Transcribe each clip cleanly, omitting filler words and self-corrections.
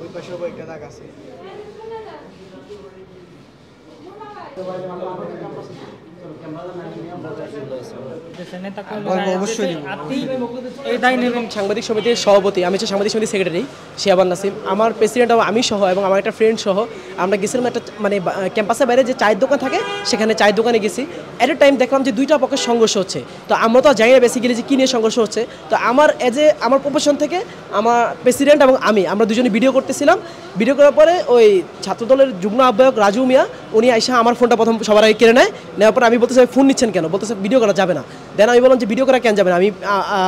ওই পাশে একটা দাগ আছে। সাংবাদিক সমিতির সভাপতি, আমি হচ্ছে সাংবাদিক সমিতির সেক্রেটারি শিয়াবান নাসিম। আমার প্রেসিডেন্ট আমি সহ এবং আমার একটা ফ্রেন্ড সহ আমরা গেছিলাম একটা মানে ক্যাম্পাসের বাইরে যে চায়ের দোকান থাকে সেখানে চায়ের দোকানে গেছি। এট এ টাইম দেখলাম যে দুইটা পক্ষের সংঘর্ষ হচ্ছে। তো আমরা তো জানি না বেসিক্যালি যে কী নিয়ে সংঘর্ষ হচ্ছে। তো আমার আমার প্রফেশন থেকে আমার প্রেসিডেন্ট এবং আমরা দুজনে ভিডিও করতেছিলাম। ভিডিও করার পরে ওই ছাত্রদলের যুগ্ম আহ্বায়ক রাজু মিয়া উনি আইসা আমার ফোনটা প্রথম সবার আগে কেড়ে নেয়। নেওয়ার পরে আমি বলতেছি ফোন নিচ্ছেন কেন, বলতেছে ভিডিও করা যাবে না। দেন আমি বললাম যে ভিডিও করা কেন যাবে না,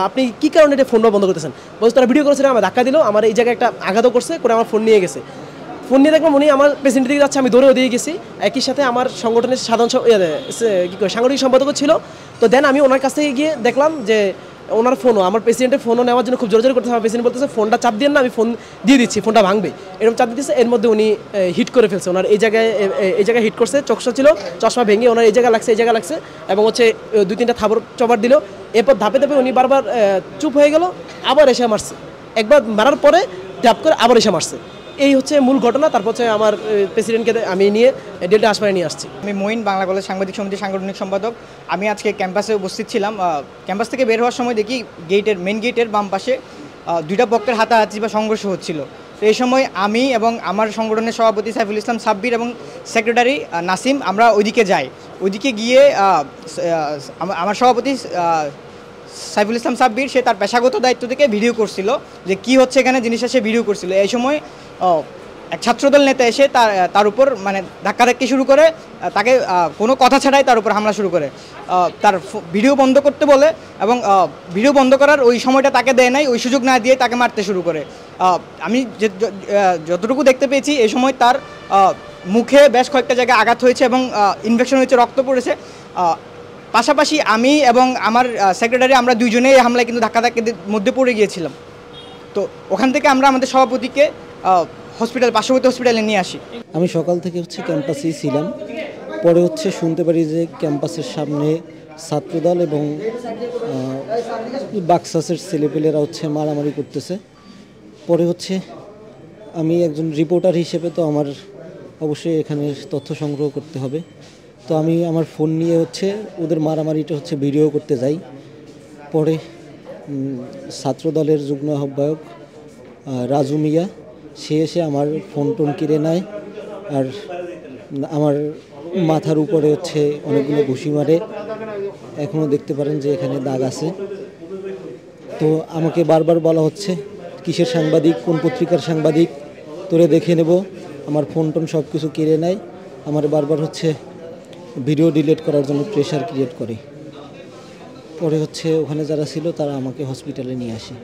আপনি কী কারণে এটা ফোনটা বন্ধ করতেছেন? বলছে তারা ভিডিও করেছিলাম, আমার ধাক্কা দিল, আমার এই জায়গায় একটা আঘাতও করছে, করে আমার ফোন নিয়ে গেছে। ফোন নিয়ে দেখলাম উনি আমার প্রেসিডেন্টের দিকে যাচ্ছে, আমি দৌড়েও দিয়ে গেছি। একই সাথে আমার সংগঠনের সাংগঠনিক সম্পাদকও ছিল। তো দেন আমি ওনার কাছ থেকে গিয়ে দেখলাম যে ওনার ফোনও, আমার প্রেসিডেন্টের ফোনও নেওয়ার জন্য খুব জোরে জোরে করতেছে। আমার প্রেসিডেন্ট বলতেছে ফোনটা চাপ দিয়ে না, আমি ফোন দিয়ে দিচ্ছি, ফোনটা ভাঙবে, এরকম চাপ দিতেছে। এর মধ্যে উনি হিট করে ফেলছে, ওনার এই জায়গায় হিট করছে, চোখটা ছিল, চশমা ভেঙে ওনার এই জায়গায় লাগছে এবং হচ্ছে 2-3টা থাবর চবার দিল। এরপর ধাপে ধাপে উনি বারবার চুপ হয়ে গেল, আবার এসে মারছে। একবার মারার পরে ট্যাপ করে আবার এসে মারছে। এই হচ্ছে মূল ঘটনা। তারপর হচ্ছে আমার প্রেসিডেন্টকে আমি নিয়ে ডেল্টা হাসপাতালে নিয়ে আসছি। আমি মঈন, বাংলা কলেজ সাংবাদিক সমিতির সাংগঠনিক সম্পাদক। আমি আজকে ক্যাম্পাসে উপস্থিত ছিলাম। ক্যাম্পাস থেকে বের হওয়ার সময় দেখি মেন গেটের বাম পাশে দুইটা পক্ষের হাতাহাতি বা সংঘর্ষ হচ্ছিল। তো এই সময় আমি এবং আমার সংগঠনের সভাপতি সাইফুল ইসলাম সাব্বির এবং সেক্রেটারি নাসিম আমরা ওইদিকে যাই। ওইদিকে গিয়ে আমার সভাপতি সাইফুল ইসলাম সাব্বির সে তার পেশাগত দায়িত্ব থেকে ভিডিও করছিল যে কি হচ্ছে এখানে জিনিসটা, সে ভিডিও করছিল। এই সময় এক ছাত্রদল নেতা এসে তার উপর মানে ধাক্কাধাক্কি শুরু করে, তাকে কোনো কথা ছাড়াই তার উপর হামলা শুরু করে, তার ভিডিও বন্ধ করতে বলে এবং ভিডিও বন্ধ করার ওই সময়টা তাকে দেয় নাই, ওই সুযোগ না দিয়ে তাকে মারতে শুরু করে। আমি যতটুকু দেখতে পেয়েছি এই সময় তার মুখে বেশ কয়েকটা জায়গায় আঘাত হয়েছে এবং ইনফেকশন হয়েছে, রক্ত পড়েছে। পাশাপাশি আমি এবং আমার সেক্রেটারি আমরা দুইজনেই এই হামলায় কিন্তু ধাক্কাধাক্কির মধ্যে পড়ে গিয়েছিলাম। তো ওখান থেকে আমরা আমাদের সভাপতিকে পার্শ্ববর্তী হসপিটালে নিয়ে আসি। আমি সকাল থেকে ক্যাম্পাসেই ছিলাম। পরে শুনতে পারি যে ক্যাম্পাসের সামনে ছাত্রদল এবং বাক্সাসের ছেলেপেলেরা মারামারি করতেছে। পরে আমি একজন রিপোর্টার হিসেবে তো আমার অবশ্যই এখানে তথ্য সংগ্রহ করতে হবে। তো আমি আমার ফোন নিয়ে ওদের মারামারিটা ভিডিও করতে যাই। পরে ছাত্রদলের যুগ্ম আহ্বায়ক রাজু মিয়া সে এসে আমার ফোন টোন কিনে নেয়, আর আমার মাথার উপরে অনেকগুলো ঘুষি মারে। এখনও দেখতে পারেন যে এখানে দাগ আছে। তো আমাকে বারবার বলা হচ্ছে কিসের সাংবাদিক, কোন পত্রিকার সাংবাদিক, তোরে দেখে নেব। আমার ফোন টোন সব কিছু কেড়ে নেয়। আমার বারবার ভিডিও ডিলিট করার জন্য প্রেশার ক্রিয়েট করে। পরে ওখানে যারা ছিল তারা আমাকে হসপিটালে নিয়ে আসে।